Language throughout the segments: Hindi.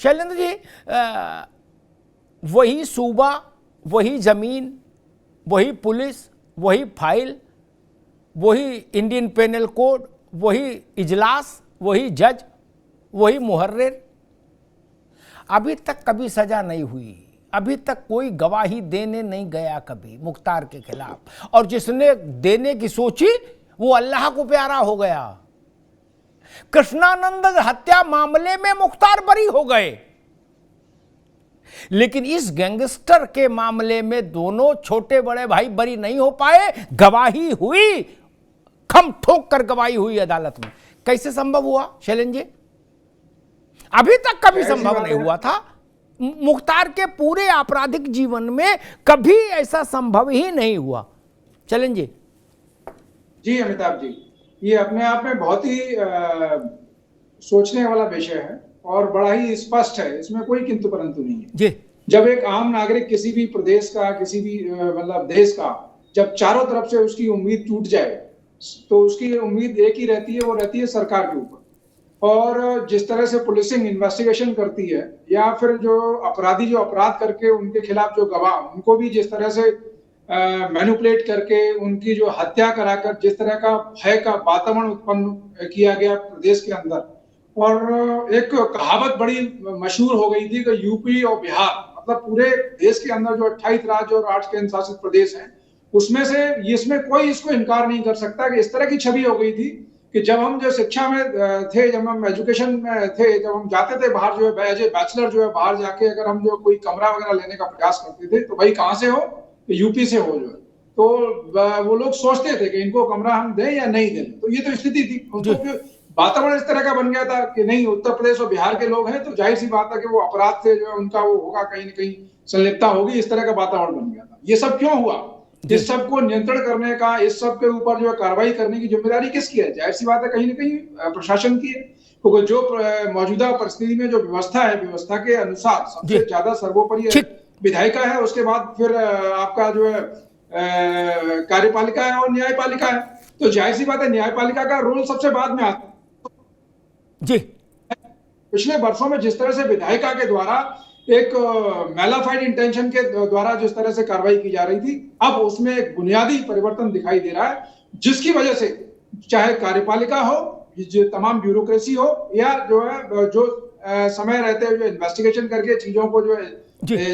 शैलेंद्र जी, वही सूबा, वही जमीन, वही पुलिस, वही फाइल, वही इंडियन पेनल कोड, वही इजलास, वही जज, वही मुहर्रिर। अभी तक कभी सजा नहीं हुई, अभी तक कोई गवाही देने नहीं गया कभी मुख्तार के खिलाफ, और जिसने देने की सोची वो अल्लाह को प्यारा हो गया। कृष्णानंद हत्या मामले में मुख्तार बरी हो गए, लेकिन इस गैंगस्टर के मामले में दोनों छोटे बड़े भाई बरी नहीं हो पाए। गवाही हुई, खम ठोक कर गवाही हुई अदालत में। कैसे संभव हुआ शैलेंद्र जी? अभी तक कभी संभव नहीं हुआ था। मुख्तार के पूरे आपराधिक जीवन में कभी ऐसा संभव ही नहीं हुआ। चलें जी। जी अमिताभ जी, ये अपने आप में बहुत ही सोचने वाला विषय है और बड़ा ही स्पष्ट है, इसमें कोई किंतु परंतु नहीं है जी। जब एक आम नागरिक किसी भी प्रदेश का, किसी भी मतलब देश का, जब चारों तरफ से उसकी उम्मीद टूट जाए तो उसकी उम्मीद एक ही रहती है, वो रहती है सरकार के ऊपर। और जिस तरह से पुलिसिंग इन्वेस्टिगेशन करती है, या फिर जो अपराधी जो अपराध करके उनके खिलाफ जो गवाह, उनको भी जिस तरह से मैनिपुलेट करके उनकी जो हत्या कराकर जिस तरह का भय का वातावरण उत्पन्न किया गया प्रदेश के अंदर। और एक कहावत बड़ी मशहूर हो गई थी कि यूपी और बिहार, मतलब पूरे देश के अंदर जो 28 राज्य और 8 केंद्र शासित प्रदेश हैं, उसमें से इसमें कोई इसको इनकार नहीं कर सकता कि इस तरह की छवि हो गई थी कि जब हम जो शिक्षा में थे, जब हम एजुकेशन में थे, जब हम जाते थे बाहर, जो है एज ए बैचलर जो है बाहर जाके अगर हम जो कोई कमरा वगैरह लेने का प्रयास करते थे तो भाई कहाँ से हो, यूपी से हो जो है, तो वो लोग सोचते थे कि इनको कमरा हम दें या नहीं दें। तो ये तो स्थिति थी, उनको वातावरण इस तरह का बन गया था कि नहीं, उत्तर प्रदेश और बिहार के लोग हैं तो जाहिर सी बात है कि वो अपराध से जो है उनका वो होगा, कहीं ना कहीं संलिप्तता होगी, इस तरह का वातावरण बन गया था। ये सब क्यों हुआ? इस सब को नियंत्रण करने का, इस सब के ऊपर जो है कार्रवाई करने की जिम्मेदारी किसकी है? जाहिर सी बात है कहीं ना कहीं प्रशासन की है, क्योंकि जो मौजूदा परिस्थिति में जो व्यवस्था है, व्यवस्था के अनुसार सबसे ज्यादा सर्वोपरि विधायिका है, उसके बाद फिर आपका जो है कार्यपालिका है और न्यायपालिका है। तो जाहिर सी बात है न्यायपालिका का रोल सबसे बाद में आता जी। पिछले वर्षों में जिस तरह से विधायिका के द्वारा एक मैलाफाइड इंटेंशन के द्वारा जिस तरह से कार्रवाई की जा रही थी, अब उसमें एक बुनियादी परिवर्तन दिखाई दे रहा है, जिसकी वजह से चाहे कार्यपालिका हो, जो तमाम ब्यूरोक्रेसी हो, या जो है जो समय रहते हुए जो इन्वेस्टिगेशन करके चीजों को जो है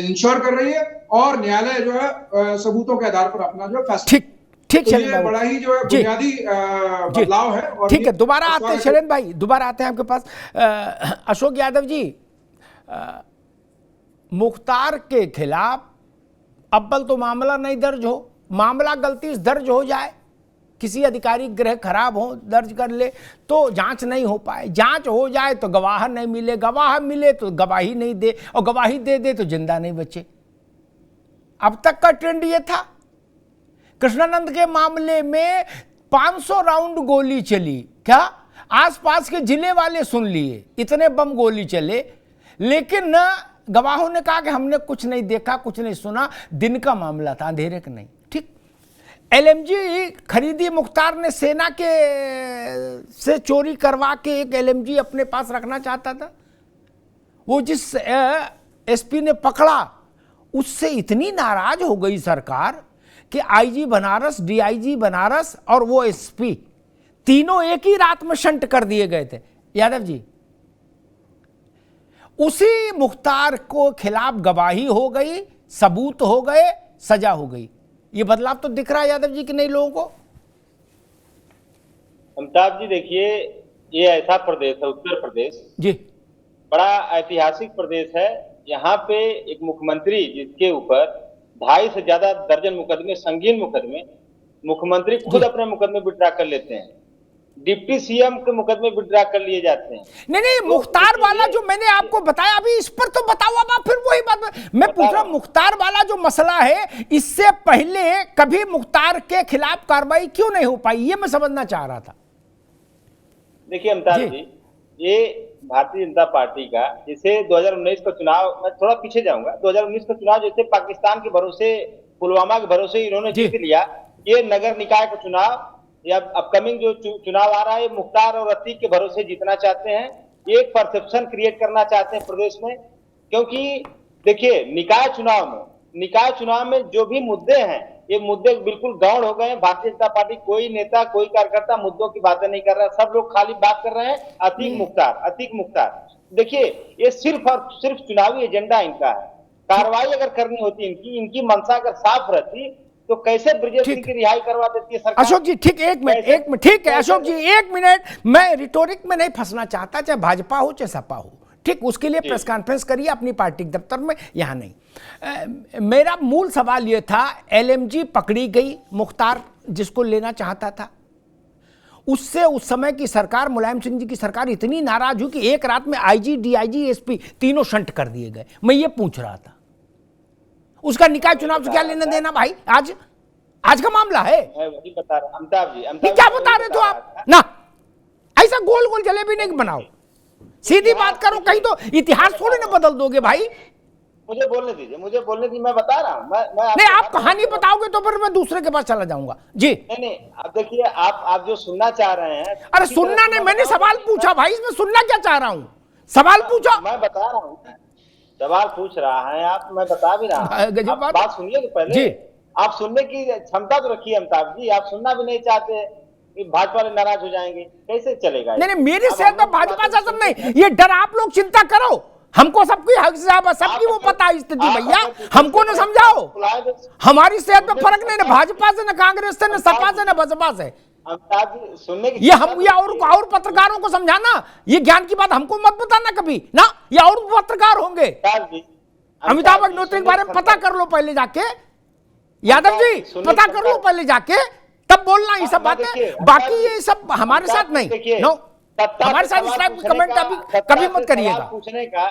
इंश्योर कर रही है, और न्यायालय जो है सबूतों के आधार पर अपना जो फैसला। ठीक तो ये बड़ा ही जो है बुनियादी बदलाव है। और ठीक है, दोबारा आते हैं शैलेंद्र भाई, दोबारा आते हैं आपके पास। अशोक यादव जी, मुख्तार के खिलाफ अव्वल तो मामला नहीं दर्ज हो, मामला गलती से दर्ज हो जाए, किसी अधिकारी ग्रह खराब हो, दर्ज कर ले तो जांच नहीं हो पाए, जांच हो जाए तो गवाह नहीं मिले, गवाह मिले तो गवाही नहीं दे, और गवाही दे दे तो जिंदा नहीं बचे। अब तक का ट्रेंड ये था। कृष्णानंद के मामले में 500 राउंड गोली चली, क्या आसपास के जिले वाले सुन लिए, इतने बम गोली चले, लेकिन न गवाहों ने कहा कि हमने कुछ नहीं देखा, कुछ नहीं सुना, दिन का मामला था, अंधेरे का नहीं। ठीक, एलएमजी खरीदी मुख्तार ने, सेना के से चोरी करवा के एक एलएमजी अपने पास रखना चाहता था। वो जिस एसपी ने पकड़ा, उससे इतनी नाराज हो गई सरकार कि आईजी बनारस, डीआईजी बनारस और वो एसपी तीनों एक ही रात में शंट कर दिए गए थे। यादव जी, उसी मुख्तार को खिलाफ गवाही हो गई, सबूत हो गए, सजा हो गई। ये बदलाव तो दिख रहा है यादव जी कि नहीं लोगों को? अमिताभ जी देखिए, ये ऐसा प्रदेश है उत्तर प्रदेश जी, बड़ा ऐतिहासिक प्रदेश है। यहाँ पे एक मुख्यमंत्री जिसके ऊपर 2.5 से ज्यादा दर्जन मुकदमे, संगीन मुकदमे, मुख्यमंत्री खुद अपने मुकदमे विड्रा कर लेते हैं, डिप्टी सीएम के मुकदमे विड्रा कर लिए जाते हैं। नहीं, तो मुख्तार वाला जो मैंने आपको बताया, अभी इस पर तो बताओ। अब फिर वही बात मैं पूछ रहा हूं, मुख्तार वाला जो मसला है, इससे पहले कभी मुख्तार के खिलाफ कार्रवाई क्यों नहीं हो पाई, ये मैं समझना चाह रहा था। देखिए अमिताभ जी, ये भारतीय जनता पार्टी का, जैसे 2019 का चुनाव, मैं थोड़ा पीछे जाऊंगा, 2019 का चुनाव जैसे पाकिस्तान के भरोसे, पुलवामा के भरोसे इन्होंने जीत लिया, ये नगर निकाय का चुनाव या अपकमिंग जो चुनाव आ रहा है, मुख्तार और अतीक के भरोसे जीतना चाहते हैं। एक परसेप्शन क्रिएट करना चाहते हैं प्रदेश में। क्योंकि देखिए निकाय चुनाव में जो भी मुद्दे हैं, ये मुद्दे बिल्कुल गौण हो गए हैं। भारतीय जनता पार्टी कोई नेता कोई कार्यकर्ता मुद्दों की बातें नहीं कर रहा, सब लोग खाली बात कर रहे हैं अतीक मुख्तार। देखिए ये सिर्फ और सिर्फ चुनावी एजेंडा इनका है। कार्रवाई अगर करनी होती इनकी मंशा अगर साफ रहती तो कैसे ब्रजेश सिंह की रिहाई करवा देती है सरकार। अशोक जी ठीक, एक मिनट ठीक है अशोक जी, एक मिनट, मैं रिटोरिक में नहीं फंसना चाहता, चाहे भाजपा हो चाहे सपा हो, ठीक, उसके लिए प्रेस कॉन्फ्रेंस करिए अपनी पार्टी के दफ्तर में, यहां नहीं। मेरा मूल सवाल यह था, एलएमजी पकड़ी गई, मुख्तार जिसको लेना चाहता था, उससे उस समय की सरकार, मुलायम सिंह जी की सरकार इतनी नाराज हुई कि एक रात में आईजी, डीआईजी, एसपी तीनों शंट कर दिए गए। मैं ये पूछ रहा था, उसका निकाय चुनाव से क्या लेना देना भाई? आज का मामला है। मैं वही बता रहा अमिताभ जी, क्या बता रहे थे आप ना? ऐसा गोल गोल जलेबी नहीं बनाओ, सीधी बात करो, कहीं तो इतिहास थोड़ी ना बदल दोगे भाई। मुझे बोलने दीजिए, मैं बता रहा हूँ। नहीं, आप कहानी बताओगे तो फिर मैं दूसरे के पास चला जाऊंगा जी। नहीं, अब देखिए आप जो सुनना चाह रहे हैं। अरे सुनना नहीं, मैंने सवाल पूछा भाई, इसमें सुनना क्या चाह रहा हूं? सवाल पूछा, मैं बता रहा हूँ, सवाल पूछ रहा है आप, मैं बता भी रहा हूँ। बात सुनिए तो पहले जी। आप सुनने की क्षमता तो रखिए अमिताभ जी, आप सुनना भी नहीं चाहते, भाजपा वाले नाराज हो जाएंगे, कैसे चलेगा? नहीं, मेरे से तो भाजपा शासन नहीं, ये डर आप लोग चिंता करो, हमको सबकी सबकी वो पता है स्थिति भैया, हमको न समझाओ। हमारी सेहत में फर्क नहीं, ना भाजपा से, ना कांग्रेस से, ना सपा से, ना बसपा से। सुनने की ये हम या और पत्रकारों को समझाना, ये ज्ञान की बात हमको मत बताना कभी ना, या और पत्रकार होंगे। अमिताभ अग्निहोत्री के बारे में पता कर लो पहले जाके, यादव जी पता कर लो पहले जाके, तब बोलना ये सब बातें। बाकी ये सब हमारे साथ नहीं, नो, हमारे साथ इस टाइप की कमेंट कभी मत करिएगा। पूछने का,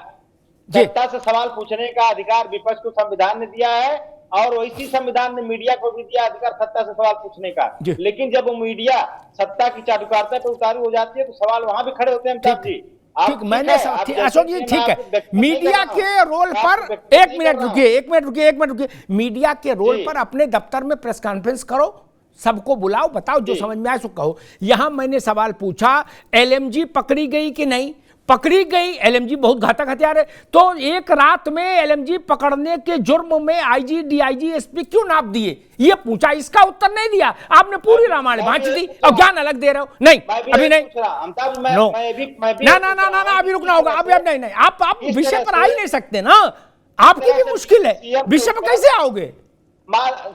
सत्ता से सवाल पूछने का अधिकार विपक्ष को संविधान ने दिया है, और इसी संविधान ने मीडिया को भी दिया अधिकार सत्ता से सवाल पूछने का। लेकिन जब वो मीडिया सत्ता की चाटुकारिता पर उतारू हो जाती है तो सवाल वहां भी खड़े होते हैं अमिताभ जी। ठीक, मैंने अशोक जी ठीक है, मीडिया के रोल पर एक मिनट रुकिए, मीडिया के रोल पर अपने दफ्तर में प्रेस कॉन्फ्रेंस करो, सबको बुलाओ, बताओ, जो समझ में आए सो कहो। यहां मैंने सवाल पूछा, एलएमजी पकड़ी गई कि नहीं? पकड़ी गई। एलएमजी बहुत घातक हथियार है, तो एक रात में एलएमजी पकड़ने के जुर्म में आईजी, डीआईजी, एसपी क्यों नाप दिए? ये पूछा, इसका उत्तर नहीं दिया आपने। पूरी रामायण भांच दी और ज्ञान अलग दे रहे हो। नहीं, अभी नहीं, ना, अभी रुकना होगा, अभी नहीं, आप विषय पर आ ही नहीं सकते ना, आपकी भी मुश्किल है, विषय पर कैसे आओगे?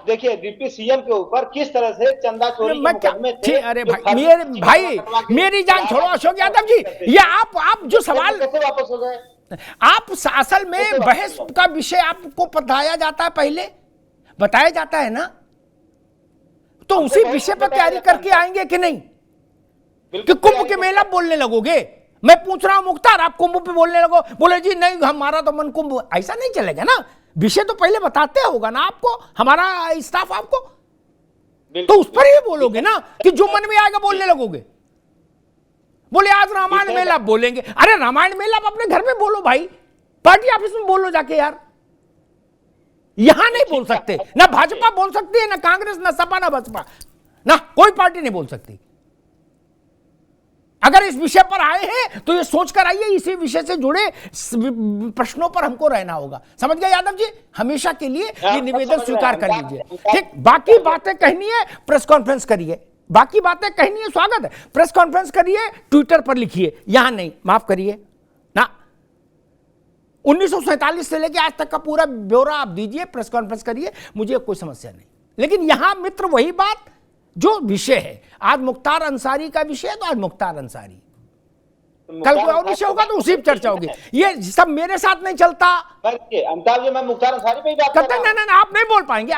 देखिए डिप्टी सीएम के ऊपर किस तरह से चंदा चोरी के मुकदमे थे। अरे भाई मेरी जान छोड़ो अशोक यादव जी, ये आप जो सवाल वापस हो गए, आप असल में बहस का विषय आपको बताया जाता है, पहले बताया जाता है ना, तो उसी विषय पर तैयारी करके आएंगे कि नहीं? कि कुंभ के मेला बोलने लगोगे? मैं पूछ रहा हूं मुख्तार, आप कुंभ पे बोलने लगो, बोले जी नहीं हमारा तो मन कुंभ, ऐसा नहीं चलेगा ना। विषय तो पहले बताते होगा ना आपको, हमारा स्टाफ आपको, तो उस पर ही बोलोगे ना, कि जो मन में आएगा बोलने लगोगे। बोले आज रामायण मेला बोलेंगे, अरे रामायण मेला आप अपने घर में बोलो भाई, पार्टी ऑफिस में बोलो जाके यार, यहां नहीं बोल सकते। ना भाजपा बोल सकती है, ना कांग्रेस, ना सपा, ना बसपा, ना कोई पार्टी नहीं बोल सकती। अगर इस विषय पर आए हैं तो ये सोचकर आइए, इसी विषय से जुड़े प्रश्नों पर हमको रहना होगा। समझ गए यादव जी? हमेशा के लिए ये निवेदन स्वीकार कर लीजिए, ठीक। बाकी बातें कहनी है प्रेस कॉन्फ्रेंस करिए, बाकी बातें कहनी है, स्वागत है, प्रेस कॉन्फ्रेंस करिए, ट्विटर पर लिखिए, यहां नहीं, माफ करिए ना। 1947 से लेकर आज तक का पूरा ब्यौरा आप दीजिए, प्रेस कॉन्फ्रेंस करिए, मुझे कोई समस्या नहीं। लेकिन यहां मित्र वही बात जो विषय है, आज मुख्तार अंसारी का विषय है तो आज मुख्तार अंसारी, कल कोई और विषय होगा तो उसी पर चर्चा होगी। ये सब मेरे साथ नहीं चलता। अमिताभ जी मैं मुख्तार अंसारी पे ही बात कर रहा हूं। नहीं, आप नहीं बोल पाएंगे,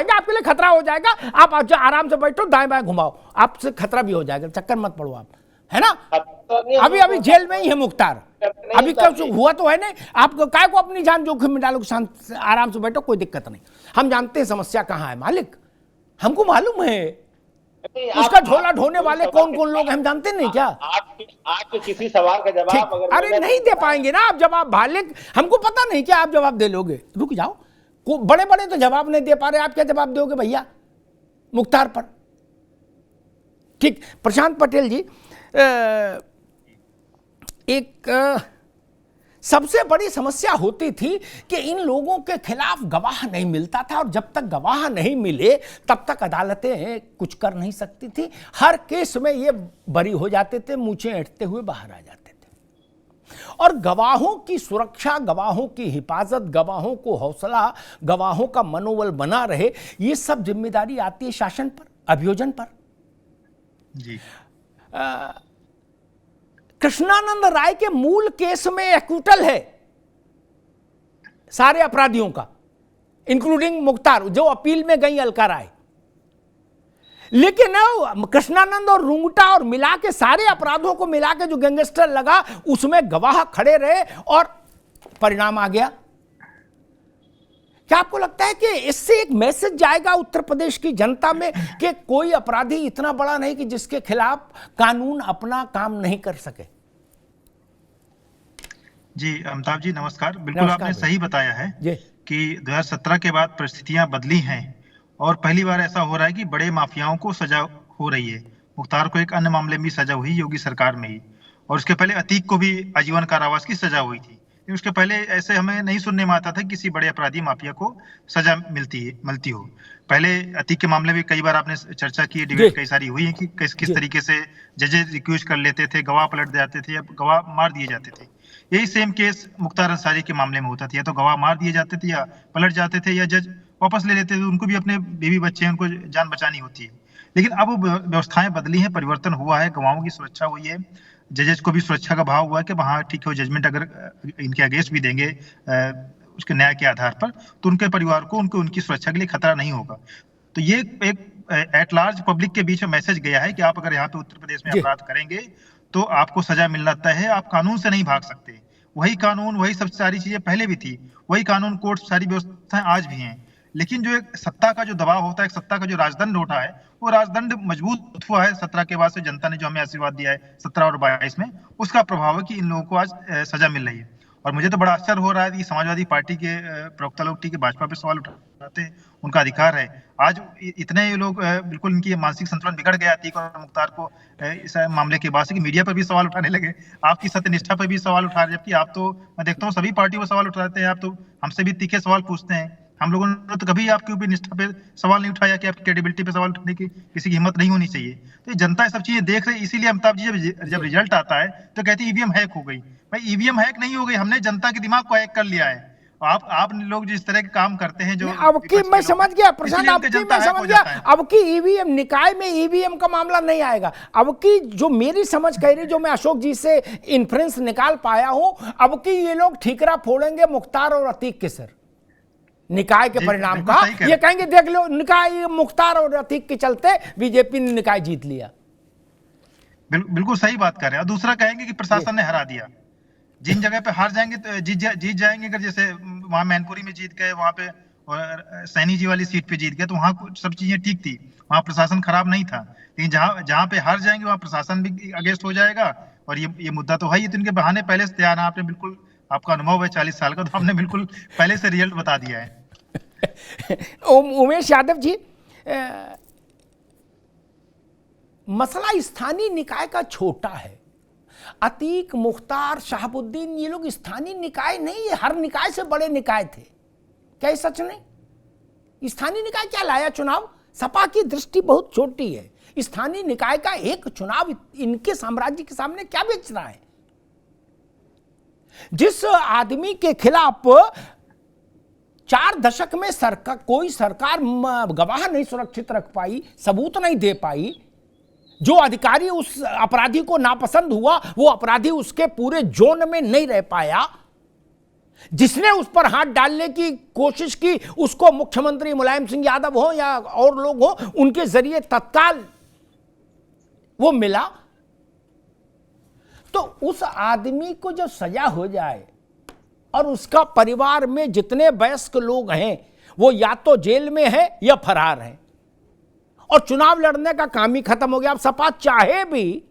आपके लिए खतरा हो जाएगा। आप आराम से बैठो, दाएं बाएं घुमाओ, आपसे खतरा भी हो जाएगा, चक्कर मत पड़ो आप, है ना। अभी जेल में ही है मुख्तार, अभी कुछ हुआ तो है नहीं, आप काय को अपनी जान जोखिम में डालो, शांत आराम से बैठो, कोई दिक्कत नहीं। हम जानते हैं समस्या कहां है मालिक, हमको मालूम है उसका झोला ढोने वाले कौन कौन लोग हम जानते नहीं क्या? आपके किसी सवाल का जवाब अरे नहीं दे पाएंगे ना आप जवाब, मालिक हमको पता नहीं क्या आप जवाब दे लोगे। रुक जाओ, बड़े बड़े तो जवाब नहीं दे पा रहे, आप क्या जवाब दोगे भैया मुख्तार पर? ठीक, प्रशांत पटेल जी, एक सबसे बड़ी समस्या होती थी कि इन लोगों के खिलाफ गवाह नहीं मिलता था, और जब तक गवाह नहीं मिले तब तक अदालतें कुछ कर नहीं सकती थी। हर केस में ये बरी हो जाते थे, मूंछें ऐंठते हुए बाहर आ जाते थे। और गवाहों की सुरक्षा, गवाहों की हिफाजत, गवाहों को हौसला, गवाहों का मनोबल बना रहे, ये सब जिम्मेदारी आती है शासन पर, अभियोजन पर। जी। कृष्णानंद राय के मूल केस में एक्विटल है सारे अपराधियों का, इंक्लूडिंग मुख्तार, जो अपील में गई अलका राय। लेकिन कृष्णानंद और रुंगटा और मिला के सारे अपराधों को मिला के जो गैंगस्टर लगा, उसमें गवाह खड़े रहे और परिणाम आ गया। क्या आपको लगता है कि इससे एक मैसेज जाएगा उत्तर प्रदेश की जनता में कि कोई अपराधी इतना बड़ा नहीं कि जिसके खिलाफ कानून अपना काम नहीं कर सके? जी अमिताभ जी नमस्कार। बिल्कुल आपने सही बताया है कि 2017 के बाद परिस्थितियां बदली हैं और पहली बार ऐसा हो रहा है कि बड़े माफियाओं को सजा हो रही है। मुख्तार को एक अन्य मामले में भी सजा हुई योगी सरकार में ही, और उसके पहले अतीक को भी आजीवन कारावास की सजा हुई थी। उसके पहले ऐसे हमें नहीं सुनने में आता था कि किसी बड़े अपराधी माफिया को सजा मिलती हो। पहले अतीक के मामले में कई बार आपने चर्चा की, डिबेट कई सारी हुई है कि किस तरीके से जजेस रिक्यूज कर लेते थे, गवाह पलट जाते थे या गवाह मार दिए जाते थे। यही सेम केस मुख्तार अंसारी के मामले में होता था, या तो गवाह मार दिए जाते थे या पलट जाते थे, या जज वापस ले लेते थे। उनको भी अपने बीवी बच्चे हैं, उनको जान बचानी होती है। लेकिन अब व्यवस्थाएं बदली हैं, परिवर्तन हुआ है, गवाहों की सुरक्षा हुई है, जजेस को भी सुरक्षा का भाव हुआ है कि वहाँ ठीक है जजमेंट अगर इनके अगेंस्ट भी देंगे उसके न्याय के आधार पर, तो उनके परिवार को उनकी सुरक्षा के लिए खतरा नहीं होगा। तो ये एक एट लार्ज पब्लिक के बीच में मैसेज गया है कि आप अगर यहाँ पे उत्तर प्रदेश में अपराध करेंगे तो आपको सजा मिलना तय है, आप कानून से नहीं भाग सकते। वही कानून, वही सब सारी चीजें पहले भी थी, वही कानून, कोर्ट, सारी व्यवस्थाएं आज भी हैं। लेकिन जो एक सत्ता का जो दबाव होता है, एक सत्ता का जो राजदंड उठा है, वो राजदंड मजबूत हुआ है 17 के बाद से। जनता ने जो हमें आशीर्वाद दिया है 17 और 22 में, उसका प्रभाव है कि इन लोगों को आज सजा मिल रही है। और मुझे तो बड़ा आश्चर्य हो रहा है कि समाजवादी पार्टी के प्रवक्ता लोग ठीक है भाजपा पे सवाल उठाते हैं, उनका अधिकार है। आज इतने लोग बिल्कुल इनकी मानसिक संतुलन बिगड़ गया अतीक और मुख्तार को इस मामले के बाद से कि मीडिया पर भी सवाल उठाने लगे, आपकी सत्यनिष्ठा पर भी सवाल उठा रहे, जबकि आप तो, मैं देखता हूँ सभी पार्टियों पर सवाल उठाते हैं, आप तो हमसे भी तीखे सवाल पूछते हैं। हम लोगों ने तो कभी आपके ऊपर निष्ठा पे सवाल नहीं उठाया कि आपकी क्रेडिबिलिटी पे सवाल उठाने की किसी की हिम्मत नहीं होनी चाहिए। तो जनता ये सब चीजें देख रही है, इसीलिए अमिताभ जी जब रिजल्ट आता है तो कहते हैं ईवीएम हैक हो गई। भाई ईवीएम हैक नहीं हो गई, हमने जनता के दिमाग को हैक कर लिया है। आप लोग जिस तरह के काम करते हैं, जो अब की मैं समझ गया प्रशांत, अब की मैं समझ गया, अब की ईवीएम निकाय में ईवीएम का मामला नहीं आएगा। अब की जो मेरी समझ कह रही, जो मैं अशोक जी से इन्फ्रेंस निकाल पाया हूं, अब की ये लोग ठीकरा फोड़ेंगे मुख्तार और अतीक के सर निकाय के परिणाम का। ये कहेंगे देख लो निकाय, मुख्तार और अतीक के चलते बीजेपी ने निकाय जीत लिया। बिल्कुल सही बात कर रहे हैं। और दूसरा कहेंगे कि प्रशासन ने हरा दिया। जिन जगह पे हार जाएंगे तो जीत जाएंगे, अगर जैसे वहां मैनपुरी में जीत गए, वहां पे सैनी जी वाली सीट पे जीत गए, तो वहां सब चीजें ठीक थी, वहां प्रशासन खराब नहीं था। लेकिन जहां पे हार जाएंगे वहां प्रशासन भी अगेंस्ट हो जाएगा। और ये मुद्दा तो है ही, तो इनके बहाने पहले से तैयार है। आपने बिल्कुल, आपका अनुभव है 40 साल का, तो हमने बिल्कुल पहले से रिजल्ट बता दिया है। उमेश यादव जी, मसला स्थानीय निकाय का छोटा है। अतीक, मुख्तार, शहाबुद्दीन, ये लोग स्थानीय निकाय नहीं, ये हर निकाय से बड़े निकाय थे। क्या ये सच नहीं? स्थानीय निकाय क्या लाया चुनाव? सपा की दृष्टि बहुत छोटी है। स्थानीय निकाय का एक चुनाव इनके साम्राज्य के सामने क्या बेच रहा है? जिस आदमी के खिलाफ 4 दशक में कोई सरकार गवाह नहीं सुरक्षित रख पाई, सबूत नहीं दे पाई, जो अधिकारी उस अपराधी को नापसंद हुआ, वो अपराधी उसके पूरे जोन में नहीं रह पाया, जिसने उस पर हाथ डालने की कोशिश की, उसको मुख्यमंत्री मुलायम सिंह यादव हो या और लोग हो, उनके जरिए तत्काल वो मिला, तो उस आदमी को जब सजा हो जाए और उसका परिवार में जितने वयस्क लोग हैं वो या तो जेल में है या फरार हैं और चुनाव लड़ने का काम ही खत्म हो गया। अब सपा चाहे भी,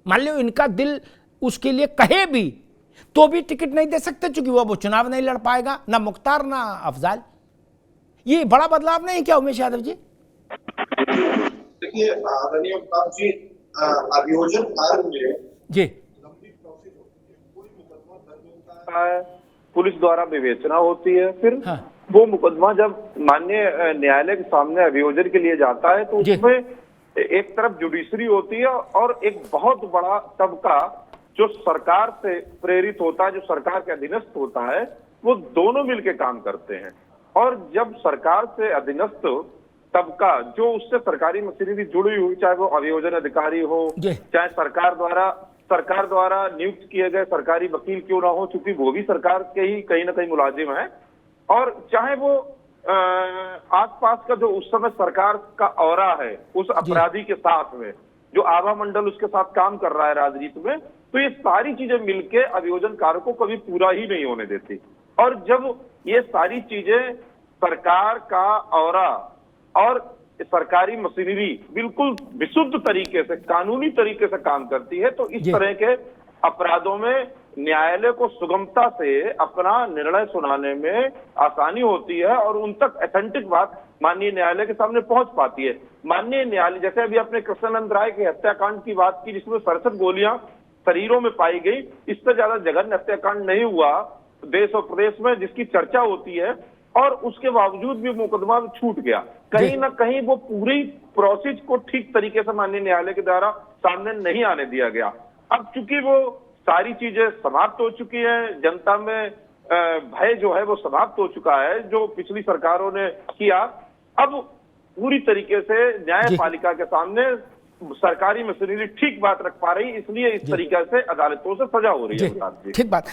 मान लो इनका दिल उसके लिए कहे भी, तो भी टिकट नहीं दे सकते, क्योंकि वो चुनाव नहीं लड़ पाएगा, ना मुख्तार ना अफजाल। ये बड़ा बदलाव नहीं क्या उमेश यादव जी? देखिए आदरणीय अमिताभ जी, अभियोजन कार्य में जी लंबी प्रोसेस होती है। जाता है, पुलिस द्वारा विवेचना होती है, फिर हाँ। वो मुकदमा जब माननीय न्यायालय के सामने अभियोजन के लिए जाता है तो उसमें एक तरफ जुडिशरी होती है और एक बहुत बड़ा तबका जो सरकार से प्रेरित होता है, जो सरकार के अधीनस्थ होता है, वो दोनों मिलकर काम करते हैं। और जब सरकार से अधीनस्थ तबका जो उससे सरकारी मशीनरी जुड़ी हुई, चाहे वो अभियोजन अधिकारी हो, चाहे सरकार द्वारा नियुक्त किए गए सरकारी वकील क्यों ना हो, चूंकि वो भी सरकार के ही कहीं ना कहीं मुलाजिम है, और चाहे वो आसपास का जो उस समय सरकार का औरा है उस अपराधी के साथ में, जो आभा मंडल उसके साथ काम कर रहा है राजनीति में, तो ये सारी चीजें मिलके अभियोजन कार्य को कभी पूरा ही नहीं होने देती। और जब ये सारी चीजें सरकार का औरा और सरकारी मशीनरी बिल्कुल विशुद्ध तरीके से, कानूनी तरीके से काम करती है, तो इस तरह के अपराधों में न्यायालय को सुगमता से अपना निर्णय सुनाने में आसानी होती है और उन तक ऑथेंटिक बात माननीय न्यायालय के सामने पहुंच पाती है। माननीय न्यायालय, जैसे अभी आपने कृष्णानंद राय के हत्याकांड की बात की जिसमें 67 गोलियां शरीरों में पाई गई, इससे ज्यादा जघन्य हत्याकांड नहीं हुआ देश और प्रदेश में जिसकी चर्चा होती है, और उसके बावजूद भी मुकदमा छूट गया। कहीं ना कहीं वो पूरी प्रोसेस को ठीक तरीके से माननीय न्यायालय के द्वारा सामने नहीं आने दिया गया। अब चूंकि वो सारी चीजें समाप्त हो चुकी है, जनता में भय जो है वो समाप्त हो चुका है जो पिछली सरकारों ने किया, अब पूरी तरीके से न्यायपालिका के सामने सरकारी मशीनरी ठीक बात रख पा रही, इसलिए इस तरीके से अदालतों से सजा हो रही है। ठीक बात।